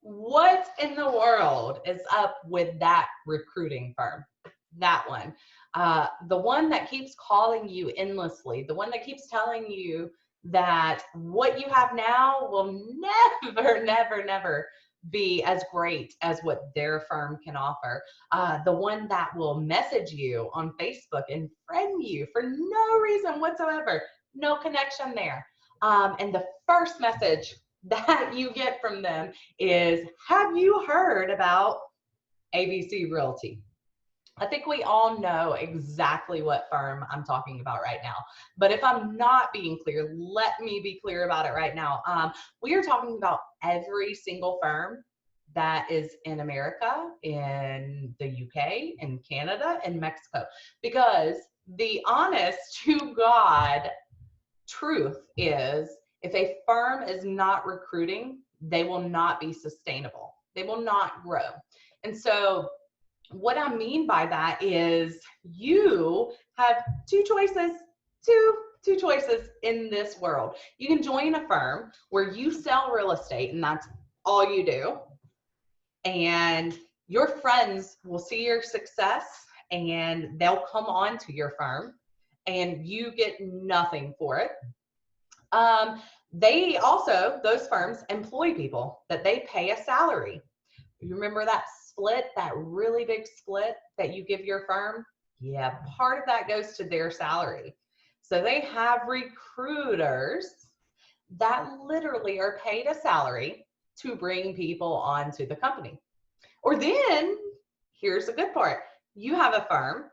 What in the world is up with that recruiting firm? That one. The one that keeps calling you endlessly, the one that keeps telling you that what you have now will never, never, never be as great as what their firm can offer. The one that will message you on Facebook and friend you for no reason whatsoever, no connection there. And the first message that you get from them is, have you heard about ABC Realty? I think we all know exactly what firm I'm talking about right now. But if I'm not being clear, let me be clear about it right now. We are talking about every single firm that is in America, in the UK, in Canada, and Mexico. Because the honest to God truth is, if a firm is not recruiting, they will not be sustainable. They will not grow. And so what I mean by that is you have two choices, two choices in this world. You can join a firm where you sell real estate and that's all you do. And your friends will see your success and they'll come on to your firm and you get nothing for it. They also, those firms employ people that they pay a salary. You remember that split, that really big split that you give your firm? Yeah, part of that goes to their salary. So they have recruiters that literally are paid a salary to bring people onto the company. Or then, here's the good part. You have a firm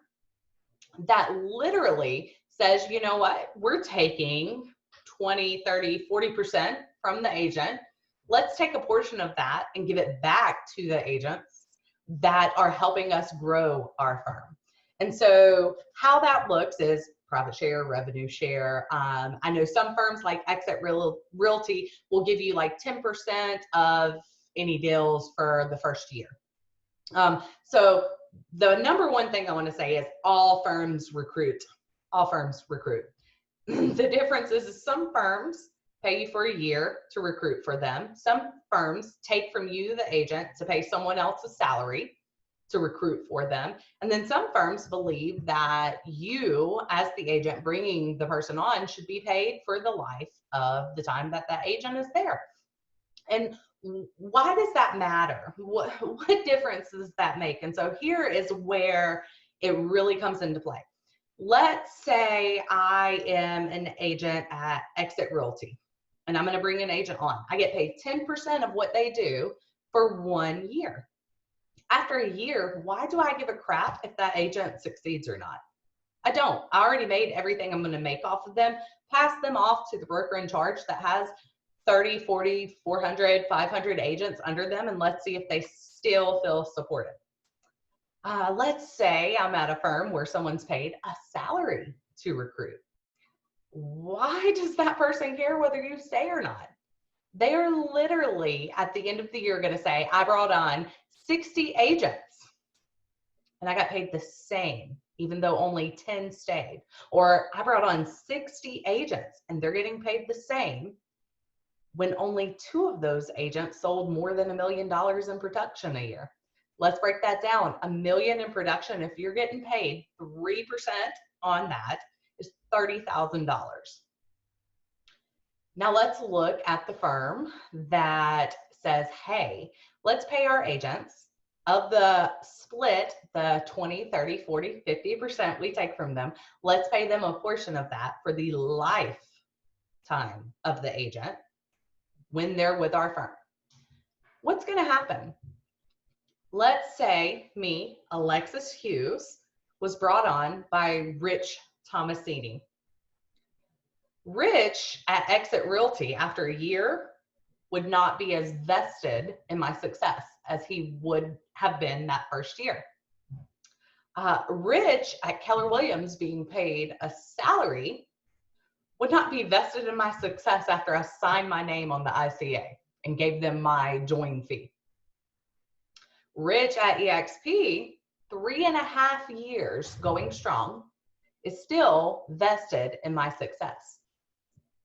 that literally says, you know what, we're taking 20, 30, 40% from the agent. Let's take a portion of that and give it back to the agents that are helping us grow our firm. And so how that looks is profit share, revenue share. I know some firms like Exit Realty will give you like 10% of any deals for the first year. So the number one thing I want to say is all firms recruit. All firms recruit. The difference is some firms pay you for a year to recruit for them. Some firms take from you, the agent, to pay someone else's salary to recruit for them. And then some firms believe that you, as the agent bringing the person on, should be paid for the life of the time that that agent is there. And why does that matter? What difference does that make? And so here is where it really comes into play. Let's say I am an agent at Exit Realty and I'm going to bring an agent on. I get paid 10% of what they do for 1 year. After a year, why do I give a crap if that agent succeeds or not? I don't. I already made everything I'm going to make off of them, pass them off to the broker in charge that has 30, 40, 400, 500 agents under them, and let's see if they still feel supported. Let's say I'm at a firm where someone's paid a salary to recruit. Why does that person care whether you stay or not? They are literally at the end of the year going to say, I brought on 60 agents and I got paid the same, even though only 10 stayed. Or I brought on 60 agents and they're getting paid the same when only 2 of those agents sold more than $1 million in production a year. Let's break that down. $1 million in production, if you're getting paid 3% on that, is $30,000. Now let's look at the firm that says, hey, let's pay our agents of the split, the 20, 30, 40, 50% we take from them. Let's pay them a portion of that for the lifetime of the agent when they're with our firm. What's going to happen? Let's say me, Alexis Hughes, was brought on by Rich Tomasini. Rich at Exit Realty, after a year, would not be as vested in my success as he would have been that first year. Rich at Keller Williams, being paid a salary, would not be vested in my success after I signed my name on the ICA and gave them my join fee. Rich at EXP, 3.5 years going strong, is still vested in my success.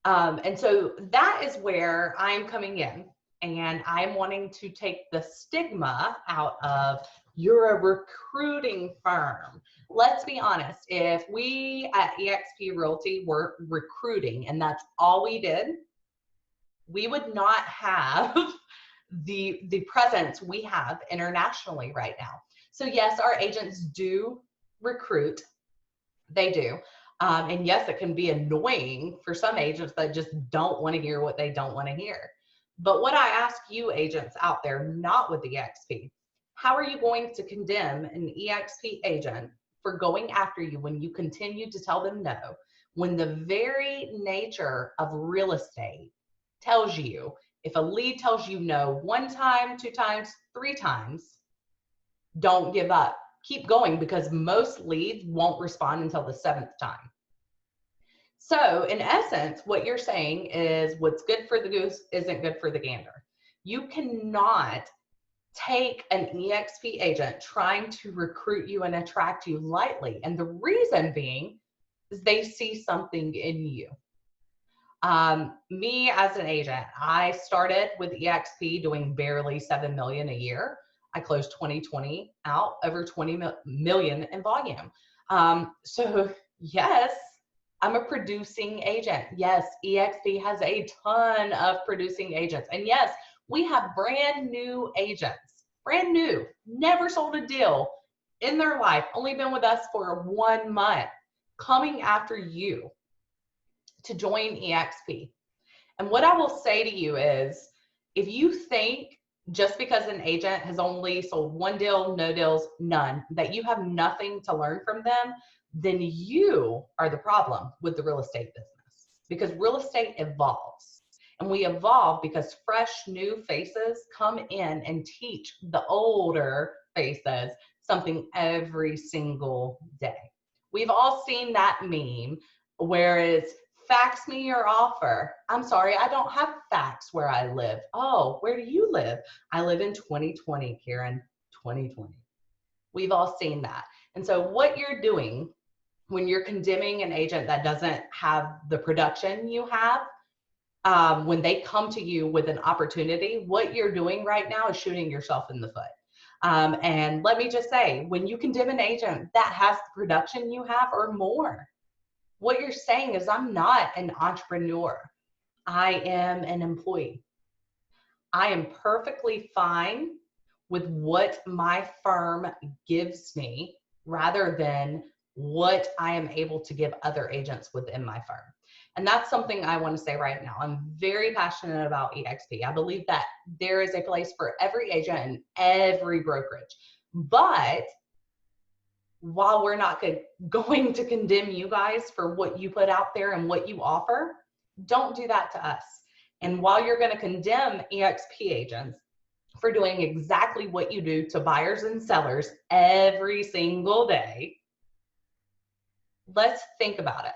And so that is where I'm coming in. and I'm wanting to take the stigma out of you're a recruiting firm. Let's be honest, if we at eXp Realty were recruiting and that's all we did, we would not have the presence we have internationally right now. So yes, our agents do recruit. They do. And yes, it can be annoying for some agents that just don't want to hear what they don't want to hear. But what I ask you agents out there, not with EXP, how are you going to condemn an EXP agent for going after you when you continue to tell them no, when the very nature of real estate tells you, if a lead tells you no 1 time, 2 times, 3 times, don't give up. Keep going, because most leads won't respond until the 7th time. So in essence, what you're saying is what's good for the goose isn't good for the gander. You cannot take an EXP agent trying to recruit you and attract you lightly. And the reason being is they see something in you. Me as an agent, I started with EXP doing barely 7 million a year. I closed 2020 out over 20 million in volume. So yes, I'm a producing agent. Yes, EXP has a ton of producing agents. And yes, we have brand new agents, brand new, never sold a deal in their life, only been with us for 1 month, coming after you to join EXP. And what I will say to you is, if you think just because an agent has only sold 1 deal, no deals, none, that you have nothing to learn from them, then you are the problem with the real estate business, because real estate evolves. And we evolve because fresh new faces come in and teach the older faces something every single day. We've all seen that meme where it's fax me your offer. I'm sorry, I don't have fax where I live. Oh, where do you live? I live in 2020, Karen, 2020. We've all seen that. And so what you're doing when you're condemning an agent that doesn't have the production you have, when they come to you with an opportunity, what you're doing right now is shooting yourself in the foot. And let me just say, when you condemn an agent that has the production you have or more, what you're saying is, I'm not an entrepreneur. I am an employee. I am perfectly fine with what my firm gives me rather than what I am able to give other agents within my firm. And that's something I want to say right now. I'm very passionate about EXP. I believe that there is a place for every agent and every brokerage. But while we're not going to condemn you guys for what you put out there and what you offer, don't do that to us. And while you're going to condemn EXP agents for doing exactly what you do to buyers and sellers every single day, let's think about it.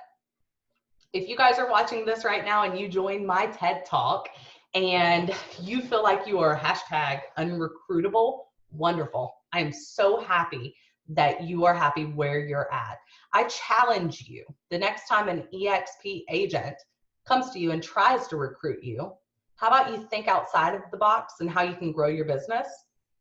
If you guys are watching this right now and you join my TED Talk and you feel like you are hashtag unrecruitable, wonderful. I am so happy that you are happy where you're at. I challenge you, the next time an EXP agent comes to you and tries to recruit you, how about you think outside of the box and how you can grow your business?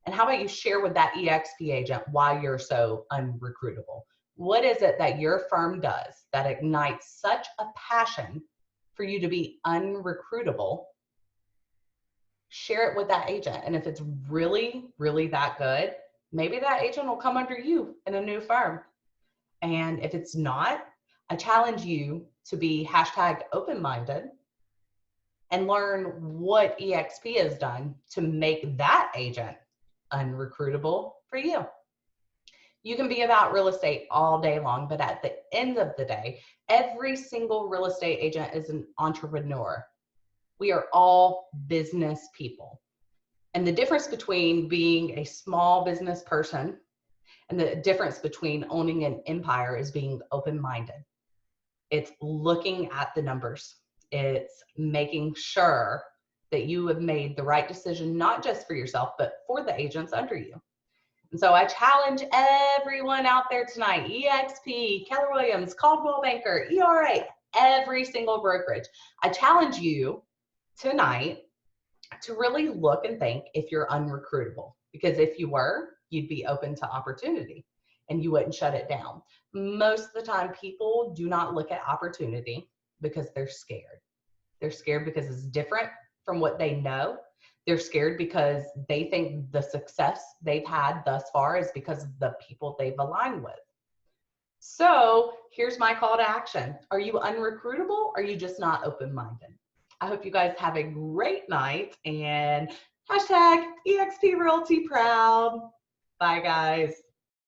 And how about you share with that EXP agent why you're so unrecruitable? What is it that your firm does that ignites such a passion for you to be unrecruitable? Share it with that agent. And if it's really, really that good, maybe that agent will come under you in a new firm. And if it's not, I challenge you to be hashtag open-minded and learn what EXP has done to make that agent unrecruitable for you. You can be about real estate all day long, but at the end of the day, every single real estate agent is an entrepreneur. We are all business people. And the difference between being a small business person and the difference between owning an empire is being open-minded. It's looking at the numbers. It's making sure that you have made the right decision, not just for yourself, but for the agents under you. And so I challenge everyone out there tonight, EXP, Keller Williams, Caldwell Banker, ERA, every single brokerage. I challenge you tonight to really look and think if you're unrecruitable. Because if you were, you'd be open to opportunity and you wouldn't shut it down. Most of the time, people do not look at opportunity because they're scared. They're scared because it's different from what they know. They're scared because they think the success they've had thus far is because of the people they've aligned with. So here's my call to action. Are you unrecruitable or are you just not open-minded? I hope you guys have a great night and hashtag EXP Realty proud. Bye guys.